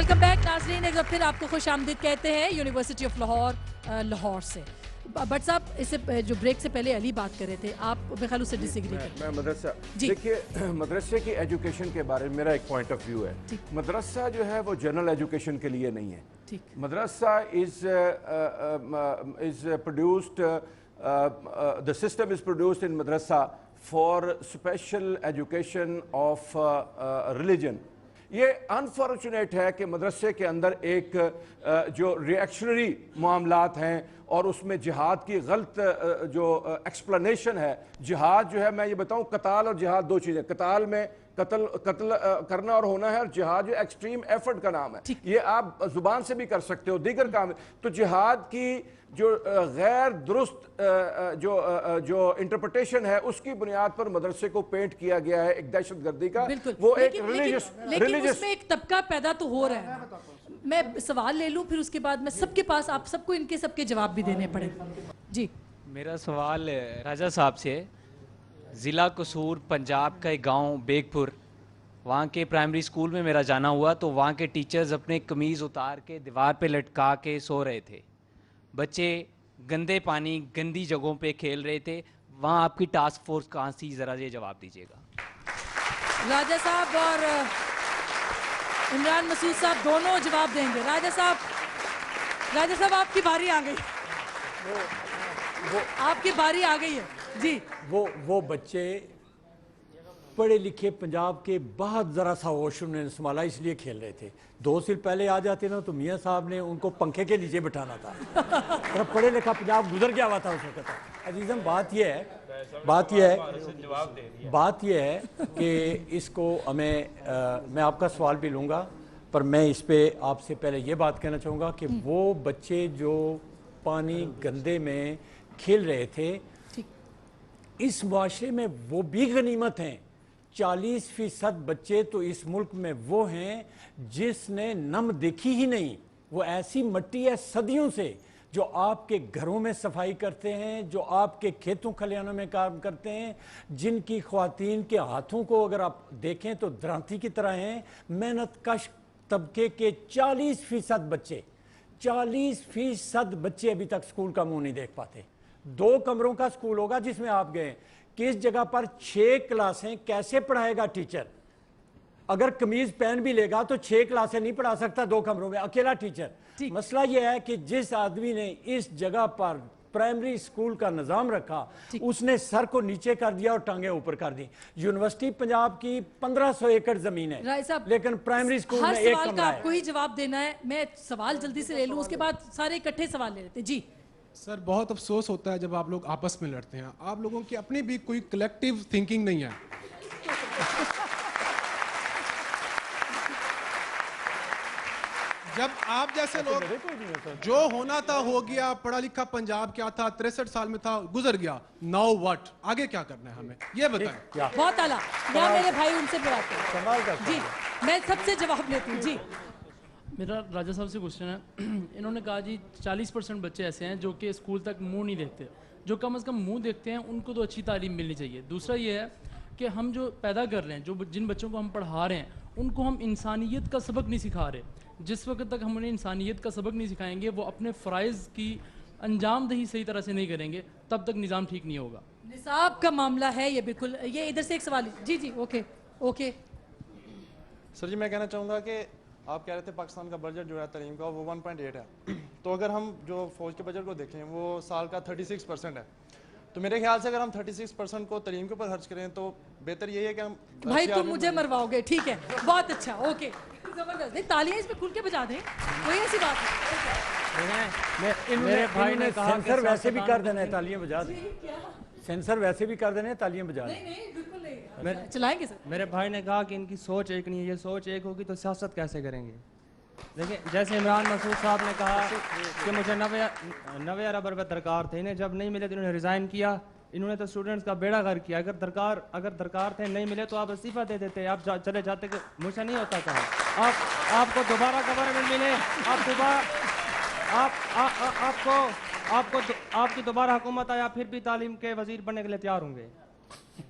Welcome back नाज़रीन, एक बार फिर आपको खुश आमदीद कहते हैं यूनिवर्सिटी ऑफ लाहौर लाहौर से। बट साहब, इससे जो ब्रेक से पहले अली बात कर रहे थे, आप मेरे ख्याल उससे डिसएग्री करते हैं। मैं मदरसा, देखिए मदरसे की एजुकेशन के बारे में मेरा एक पॉइंट ऑफ व्यू है। मदरसा जो है वो जनरल एजुकेशन के लिए नहीं है। Madrasa is produced, the system is produced in madrasa for special education of religion. ये अनफॉर्चुनेट है कि मदरसे के अंदर एक जो रिएक्शनरी मामलात हैं और उसमें जिहाद की गलत जो एक्सप्लेनेशन है। जिहाद जो है, मैं ये बताऊं, कताल और जिहाद दो चीज़ें। कताल में कत्ल करना और होना है, और जिहाद जो एक्सट्रीम एफर्ट का नाम है। ये आप जुबान से भी कर सकते हो, दीगर काम। तो जिहाद की जो गैर दुरुस्त जो इंटरप्रिटेशन है, उसकी बुनियाद पर मदरसे को पेंट किया गया है एक दहशतगर्दी का। वो एक लेकिन उसमें एक तबका पैदा तो हो रहा है। मैं सवाल ले लूं, फिर उसके बाद मैं सबके पास, आप सबको इनके सबके जवाब भी देने पड़े। जी, मेरा सवाल राजा साहब से। ज़िला कसूर पंजाब का एक गांव बेगपुर, वहाँ के प्राइमरी स्कूल में मेरा जाना हुआ तो वहाँ के टीचर्स अपने कमीज़ उतार के दीवार पे लटका के सो रहे थे। बच्चे गंदे पानी गंदी जगहों पे खेल रहे थे। वहाँ आपकी टास्क फोर्स कहाँ थी, ज़रा ये जवाब दीजिएगा। राजा साहब और इमरान मसूद साहब दोनों जवाब देंगे। राजा साहब आपकी बारी आ गई। आपकी बारी आ गई है जी। वो बच्चे पढ़े लिखे पंजाब के बहुत ज़रा सा होश उन्होंने संभाला, इसलिए खेल रहे थे। 2 साल पहले आ जाते ना तो मियाँ साहब ने उनको पंखे के नीचे बिठाना था। तो पढ़े लिखा पंजाब गुजर गया हुआ था उस वक्त। अजीज़म, बात यह है कि इसको मैं आपका सवाल भी लूँगा, पर मैं इस पर आपसे पहले ये बात कहना चाहूँगा कि वो बच्चे जो पानी गंदे में खेल रहे थे, इस मुआशरे में वो भी गनीमत हैं। 40% बच्चे तो इस मुल्क में वो हैं जिसने नम देखी ही नहीं। वो ऐसी मट्टी है सदियों से, जो आपके घरों में सफाई करते हैं, जो आपके खेतों खलिहानों में काम करते हैं, जिनकी ख्वातीन के हाथों को अगर आप देखें तो द्रांति की तरह हैं। मेहनत कश तबके के 40% बच्चे अभी तक स्कूल का मुंह नहीं देख पाते। 2 कमरों का स्कूल होगा जिसमें आप गए, किस जगह पर 6 क्लासें कैसे पढ़ाएगा टीचर? अगर कमीज पहन भी लेगा तो 6 क्लासें नहीं पढ़ा सकता 2 कमरों में अकेला टीचर। मसला यह है कि जिस आदमी ने इस जगह पर प्राइमरी स्कूल का निजाम रखा, उसने सर को नीचे कर दिया और टांगे ऊपर कर दी। यूनिवर्सिटी पंजाब की 1500 एकड़ जमीन है, लेकिन प्राइमरी स्कूल में एक सवाल का आपको ही जवाब देना है। मैं सवाल जल्दी से ले लूं, उसके बाद सारे इकट्ठे सवाल ले लेते। जी सर, बहुत अफसोस होता है जब आप लोग आपस में लड़ते हैं। आप लोगों की अपनी भी कोई कलेक्टिव थिंकिंग नहीं है। जब आप जैसे लोग, जो होना था हो गया, पढ़ा लिखा पंजाब क्या था, 63 साल में था, गुजर गया। नाउ व्हाट, आगे क्या करना है हमें, ये बताएं। बहुत आला, या मेरे भाई उनसे बात करें। जी, मैं सबसे जवाब लेती हूँ। जी, मेरा राजा साहब से क्वेश्चन है। इन्होंने कहा जी 40% बच्चे ऐसे हैं जो कि स्कूल तक मुंह नहीं देखते। जो कम से कम मुंह देखते हैं उनको तो अच्छी तालीम मिलनी चाहिए। दूसरा ये है कि हम जो पैदा कर रहे हैं, जिन बच्चों को हम पढ़ा रहे हैं, उनको हम इंसानियत का सबक नहीं सिखा रहे। जिस वक्त तक हम उन्हें इंसानियत का सबक नहीं सिखाएंगे, वो अपने फ़राइज़ की अंजामदही सही तरह से नहीं करेंगे, तब तक निज़ाम ठीक नहीं होगा। निसाब का मामला है ये, बिल्कुल। ये इधर से एक सवाल। जी, ओके सर जी, मैं कहना चाहूँगा कि आप कह रहे थे पाकिस्तान का बजट जो है तालीम का वो 1.8 है। तो अगर हम जो फ़ौज के बजट को देखें वो साल का 36% है। तो मेरे ख्याल से अगर हम 36% को तालीम के ऊपर खर्च करें तो बेहतर यही है कि हम भाई तुम मुझे मरवाओगे। ठीक है, बहुत अच्छा, ओके, जबरदस्त। तालियां इसमें खुल के बजा दें, कोई ऐसी बात नहीं। मेरे भाई ने कहा सेंसर वैसे भी कर देना है, तालियां बजा दें। सेंसर वैसे भी कर देना है, तालियां बजा दें। नहीं, बिल्कुल नहीं, चलाएंगे सर। मेरे भाई ने कहा कि इनकी सोच एक नहीं है। ये सोच एक होगी तो सियासत कैसे करेंगे? देखिए, जैसे इमरान मसूद साहब ने कहा कि मुझे 90 अरब रुपये दरकार थे, इन्हें जब नहीं मिले तो इन्होंने रिज़ाइन किया। इन्होंने तो स्टूडेंट्स का बेड़ा गर्क किया। अगर दरकार थे, नहीं मिले तो आप इस्तीफ़ा दे देते, आप चले जाते कि मुझे नहीं होता था। आपको दोबारा गवर्नमेंट मिले, आपकी दोबारा हुकूमत आया, फिर भी तालीम के वजीर बनने के लिए तैयार होंगे?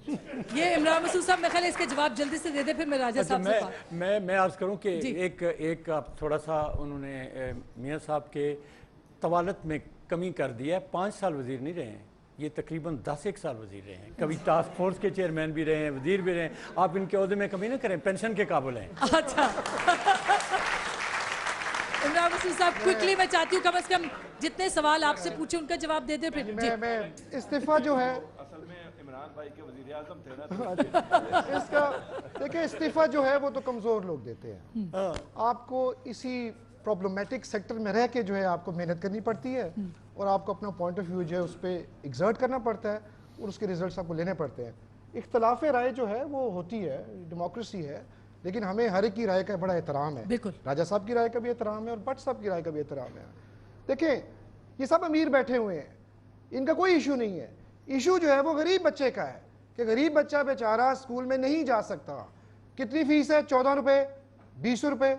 ये इमरान मसूद साहब मेरे ख्याल है इसके जवाब जल्दी से दे दे, फिर मैं राजा साहब से बात। मैं अर्ज करूं कि जी। एक आप थोड़ा सा उन्होंने मियां साहब के तवालत में कमी कर दी है। 5 साल वजीर नहीं रहे हैं, ये तकरीबन 10 साल वजीर रहे हैं, कभी टास्क फोर्स के चेयरमैन भी रहे हैं, वजीर भी रहे हैं। आप इनके ओहदे में कमी ना करें, पेंशन के काबिल हैं। अच्छा इमरान मसूद साहब क्विकली मैं चाहती हूँ कम से कम जितने सवाल आपसे पूछे उनका जवाब दे दे फिर। जी मैं इस्तीफा जो है असल में इमरान भाई के वजीर आजम थे ना, इसका देखिए, इस्तीफा जो है वो तो कमज़ोर लोग देते हैं। आपको इसी प्रॉब्लमेटिक सेक्टर में रह के जो है आपको मेहनत करनी पड़ती है और आपको अपना पॉइंट ऑफ व्यू जो है उस पर एग्जर्ट करना पड़ता है और उसके रिजल्ट्स आपको लेने पड़ते हैं। इख्तलाफ राय जो है वो होती है, डेमोक्रेसी है, लेकिन हमें हर एक की राय का बड़ा एहतराम है। बिल्कुल। राजा साहब की राय का भी एहतराम है और भट्ट साहब की राय का भी एहतराम है। देखें, ये सब अमीर बैठे हुए हैं, इनका कोई इशू नहीं है। इशू जो है वो गरीब बच्चे का है कि गरीब बच्चा बेचारा स्कूल में नहीं जा सकता। कितनी फीस है? 14 रुपये, 20 रुपये,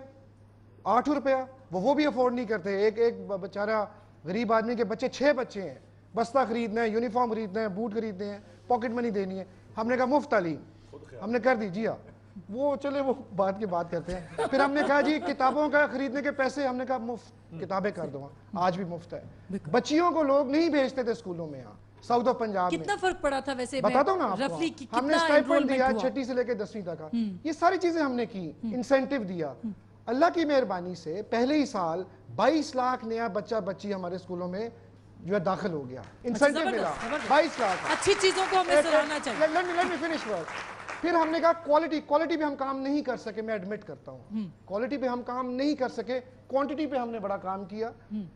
8 रुपया, वो भी अफोर्ड नहीं करते। एक बेचारा गरीब आदमी के बच्चे 6 बच्चे हैं, बस्ता खरीदना है, यूनिफॉर्म खरीदना है, बूट खरीदने हैं, पॉकेट मनी देनी है। हमने कहा मुफ्त तालीम हमने कर दी। जी हाँ, वो चले वो बात की बात करते हैं। फिर हमने कहा जी किताबों का खरीदने के पैसे, हमने कहा मुफ्त किताबें कर दो, आज भी मुफ्त है। बच्चियों को लोग नहीं भेजते थे स्कूलों में। यहाँ साउथ ऑफ पंजाब में कितना फर्क पड़ा था वैसे? बताता हूँ ना आपको। रफली हमने स्टाइपेंड दिया 6ठी से लेकर 10वीं तक का, ये सारी चीजें हमने की, इंसेंटिव दिया। अल्लाह की मेहरबानी से पहले ही साल 22 लाख नया बच्चा बच्ची हमारे स्कूलों में जो है दाखिल हो गया। इंसेंटिव मिला 22 लाख। अच्छी चीजों को हमें सराहना चाहिए। Let me finish work. फिर हमने कहा क्वालिटी पे हम काम नहीं कर सके, मैं एडमिट करता हूँ क्वालिटी पे हम काम नहीं कर सके, क्वांटिटी पे हमने बड़ा काम किया,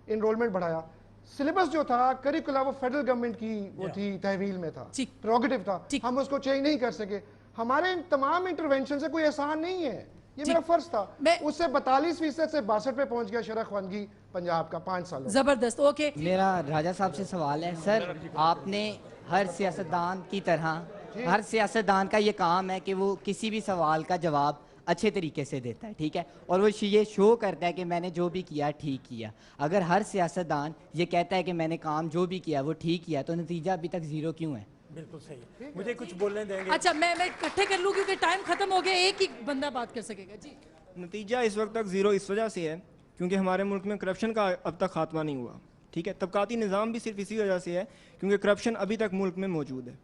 एनरोलमेंट बढ़ाया। सिलेबस जो था करिकुलम वो फेडरल गवर्नमेंट की वो थी, तहवील में था, प्रोगेटिव था, हम उसको चेंज नहीं कर सके। हमारे तमाम इंटरवेंशन से कोई आसान नहीं है, ये मेरा फर्ज था। उससे 42% से 62 पे पहुंच गया शरह ख्वानगी पंजाब का 5 सालों। जबरदस्त। ओके, मेरा राजा साहब से सवाल है। सर, आपने हर सियासतदान की तरह, हर सियासतदान का ये काम है कि वो किसी भी सवाल का जवाब अच्छे तरीके से देता है, ठीक है, और वो ये शो करता है कि मैंने जो भी किया ठीक किया। अगर हर सियासतदान ये कहता है कि मैंने काम जो भी किया वो ठीक किया, तो नतीजा अभी तक 0 क्यों है? बिल्कुल सही है। मुझे कुछ बोलने देंगे? अच्छा, मैं इकट्ठे कर लूँ क्योंकि टाइम खत्म हो गया, एक ही बंदा बात कर सकेगा। जी, नतीजा इस वक्त तक 0 इस वजह से है क्योंकि हमारे मुल्क में करप्शन का अब तक खात्मा नहीं हुआ, ठीक है। तबकाती निज़ाम भी सिर्फ इसी वजह से है क्योंकि करप्शन अभी तक मुल्क में मौजूद है।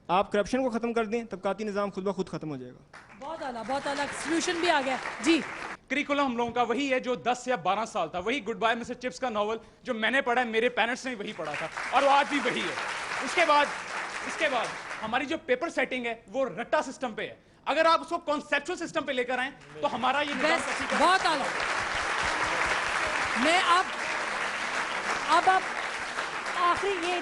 आप करप्शन को ख़त्म कर दें, तबकाती निज़ाम खुद ब खुद ख़त्म हो जाएगा। बहुत आला सॉल्यूशन भी आ गया। जी, करिकुलम हम लोगों का वही है जो 10 या 12 साल था, वही गुड बाय मिस्टर चिप्स का नॉवल जो मैंने पढ़ा है, मेरे पेरेंट्स ने वही पढ़ा था और वो आज भी वही है। उसके बाद हमारी जो पेपर सेटिंग है वो रट्टा सिस्टम पे है। अगर आप उसको कॉन्सेप्चुअल सिस्टम पे लेकर आए तो हमारा ये निज़ाम बहुत आला। मैं अब आखिरी ये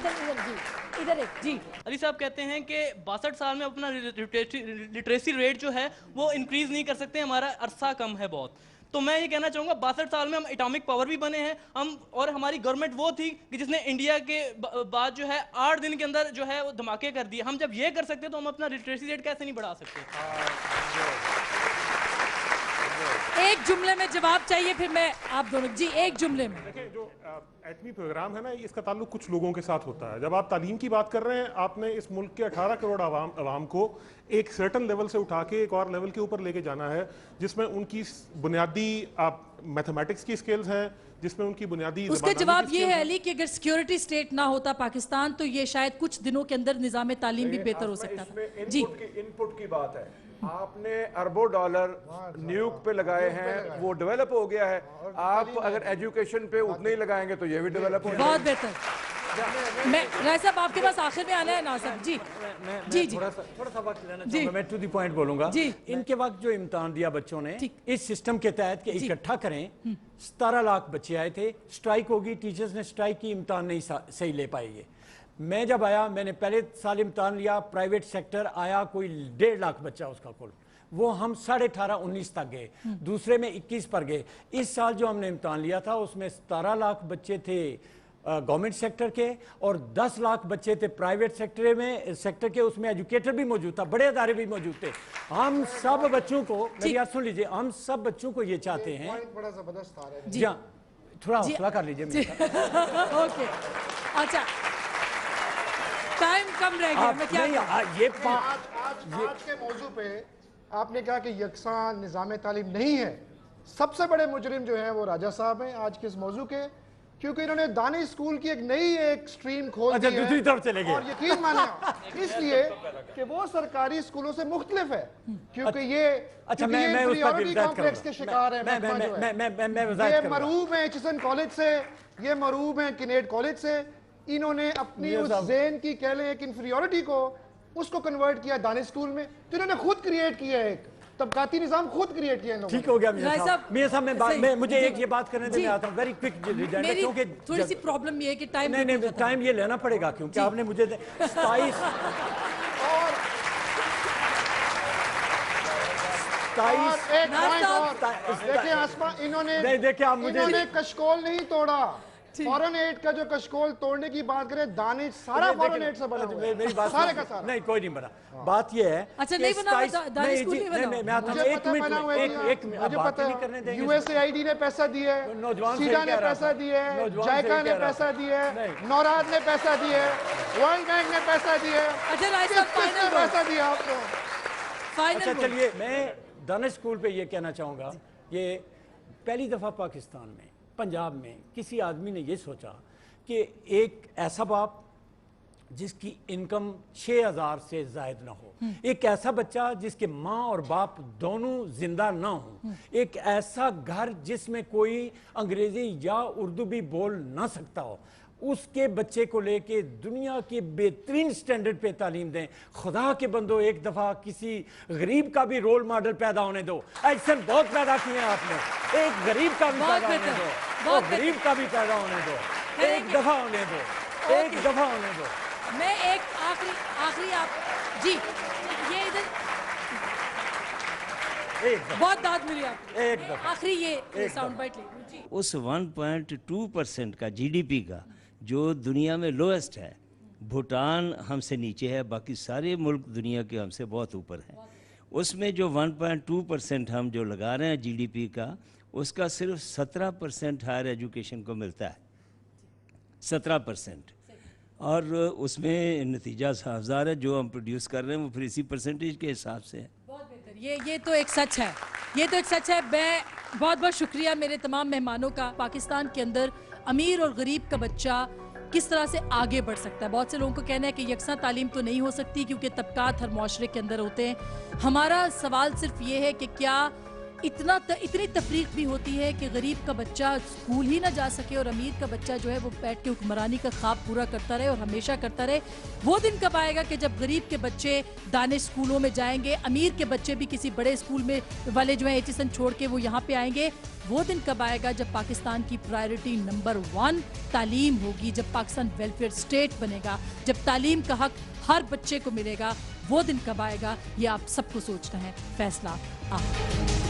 इधर एक जी। अली साहब कहते हैं कि 62 साल में अपना लिटरेसी रेट जो है वो इंक्रीज नहीं कर सकते, हमारा अरसा कम है बहुत। तो मैं ये कहना चाहूँगा 62 साल में हम एटॉमिक पावर भी बने हैं हम, और हमारी गवर्नमेंट वो थी कि जिसने इंडिया के बाद जो है 8 दिन के अंदर जो है वो धमाके कर दिए। हम जब ये कर सकते तो हम अपना लिटरेसी रेट कैसे नहीं बढ़ा सकते? एक जुमले में जवाब चाहिए, फिर मैं आप दोनों। जी, एक जुमले में। देखिए, जो एटमी प्रोग्राम है ना, इसका ताल्लुक कुछ लोगों के साथ होता है। जब आप तालीम की बात कर रहे हैं, आपने इस मुल्क के 18 करोड़ आवाम को एक सर्टन लेवल से उठा के एक और लेवल के ऊपर लेके जाना है, जिसमें उनकी बुनियादी मैथमेटिक्स की स्किल्स हैं, जिसमें उनकी बुनियादी उसका जवाब ये है अली कि अगर सिक्योरिटी स्टेट ना होता पाकिस्तान तो ये शायद कुछ दिनों के अंदर निज़ाम तालीम भी बेहतर हो सकता था। जी, इनपुट की बात है। आपने अरबों डॉलर न्यूक पे लगाए हैं, वो डेवलप हो गया है। आप अगर एजुकेशन पे उतने ही लगाएंगे तो ये भी डेवलप हो जाएगा। बहुत बेहतर। मैं राय साहब आपके पास आखिर में आना है ना साहब। जी जी जी, थोड़ा सा वक्त लेना चाहूंगा, मैं टू द पॉइंट बोलूंगा। इनके वक्त जो इम्तिहान दिया बच्चों ने इस सिस्टम के तहत कि इकट्ठा करें, 17 लाख बच्चे आए थे, स्ट्राइक होगी, टीचर्स ने स्ट्राइक की, इम्तिहान नहीं सही ले पाएंगे। मैं जब आया, मैंने पहले साल इम्तिहान लिया, प्राइवेट सेक्टर आया कोई 1.5 लाख बच्चा उसका कुल, वो हम 18.5-19 तक गए, दूसरे में 21 पर गए। इस साल जो हमने इम्तिहान लिया था उसमें 17 लाख बच्चे थे गवर्नमेंट सेक्टर के और 10 लाख बच्चे थे प्राइवेट सेक्टर के, उसमें एजुकेटर भी मौजूद था, बड़े अदारे भी मौजूद थे। हम सब बच्चों को, मेरी बात सुन लीजिए, हम सब बच्चों को ये चाहते हैं। बड़ा जबरदस्त आ रहा है। जी हाँ, थोड़ा हौसला कर लीजिए। ओके, अच्छा, टाइम कम रह गया, मैं क्या कहूं? आज के मौजू पे आपने कहा कि यकसा निज़ाम तालीम नहीं है। सबसे बड़े मुजरिम जो हैं वो राजा साहब हैं आज के इस मौजू के, क्योंकि इन्होंने दानिश स्कूल की एक स्ट्रीम खोल दी है। दूसरी तरफ चले गए। और यकीन माने इसलिए कि वो सरकारी स्कूलों से मुख्तलिफ है, क्योंकि ये मैं उस पर भी कॉम्प्लेक्स के शिकार है। ये मरूब है एचिसन कॉलेज से, ये मरूब है किनेड कॉलेज से। इन्होंने अपनी उस ज़हन की कह लें एक इंफीरियरिटी को उसको कन्वर्ट किया दानिश स्कूल में, तो इन्होंने खुद क्रिएट किया एक तबकाती निजाम, खुद क्रिएट किया। ठीक हो गया मियां साहब, मैं मुझे एक ये बात करने देने आता हूँ, वेरी क्विक, क्योंकि थोड़ी सी प्रॉब्लम ये है कि टाइम नहीं टाइम ये लेना पड़ेगा, क्योंकि आपने मुझे 27 देखिए आसमा, इन्होंने कशकोल नहीं तोड़ा। फॉरेन एड का जो कशकोल तोड़ने की बात करें, दानिश सारा फॉरेन एड से बना हुआ है। मेरी बात सारे का सारा नहीं, कोई नहीं बना। बात ये है, अच्छा नहीं बना, दानिश स्कूल नहीं बना। मुझे पता है यूएसएआईडी ने पैसा दिया है, सीडा ने पैसा दिया है, जायका ने पैसा दिया है, नौराद ने पैसा दिया है, वर्ल्ड बैंक ने पैसा दिया है। अच्छा पैसा दिया आपको। अच्छा चलिए, मैं दानिश स्कूल पे ये कहना चाहूँगा, ये पहली दफ़ा पाकिस्तान में पंजाब में किसी आदमी ने ये सोचा कि एक ऐसा बाप जिसकी इनकम 6,000 से ज़ायद ना हो, एक ऐसा बच्चा जिसके माँ और बाप दोनों जिंदा ना हो, एक ऐसा घर जिसमें कोई अंग्रेज़ी या उर्दू भी बोल ना सकता हो, उसके बच्चे को लेके दुनिया के बेहतरीन स्टैंडर्ड पे तालीम दें। खुदा के बंदो, एक दफ़ा किसी गरीब का भी रोल मॉडल पैदा होने दो। ऐसे बहुत पैदा किए हैं आपने, एक गरीब का भी पैदा होने दो, और गरीब का भी पैदा होने दो, एक दफ़ा होने दो, एक दफ़ा होने दो। मैं एक आखिरी आप जी, ये इधर बहुत दाद मिली आपको, आखिरी ये साउंड बाइट ले। उस 1.2% का जीडीपी का जो दुनिया में लोएस्ट है, भूटान हमसे नीचे है, बाकी सारे मुल्क दुनिया के हमसे बहुत ऊपर हैं। उसमें जो 1.2% हम जो लगा रहे हैं जीडीपी का, उसका सिर्फ 17% हायर एजुकेशन को मिलता है, 17%। और उसमें नतीजा साफ़ है, जो हम प्रोड्यूस कर रहे हैं वो फिर इसी परसेंटेज के हिसाब से है। बहुत बेहतर, ये तो एक सच है, ये तो एक सच है। मैं बहुत बहुत शुक्रिया मेरे तमाम मेहमानों का। पाकिस्तान के अंदर अमीर और गरीब का बच्चा किस तरह से आगे बढ़ सकता है। बहुत से लोगों को कहना है कि यकसा तालीम तो नहीं हो सकती क्योंकि तबकात हर माशरे के अंदर होते हैं। हमारा सवाल सिर्फ ये है कि क्या इतनी तफरीक भी होती है कि गरीब का बच्चा स्कूल ही ना जा सके और अमीर का बच्चा जो है वो बैठ के हुक्मरानी का ख्वाब पूरा करता रहे और हमेशा करता रहे। वो दिन कब आएगा कि जब गरीब के बच्चे दानिश स्कूलों में जाएंगे, अमीर के बच्चे भी किसी बड़े स्कूल में वाले जो है एचिसन छोड़ के वो यहाँ पे आएंगे? वो दिन कब आएगा जब पाकिस्तान की प्रायोरिटी नंबर 1 तालीम होगी, जब पाकिस्तान वेलफेयर स्टेट बनेगा, जब तालीम का हक हर बच्चे को मिलेगा? वो दिन कब आएगा, ये आप सबको सोचना है, फैसला आप।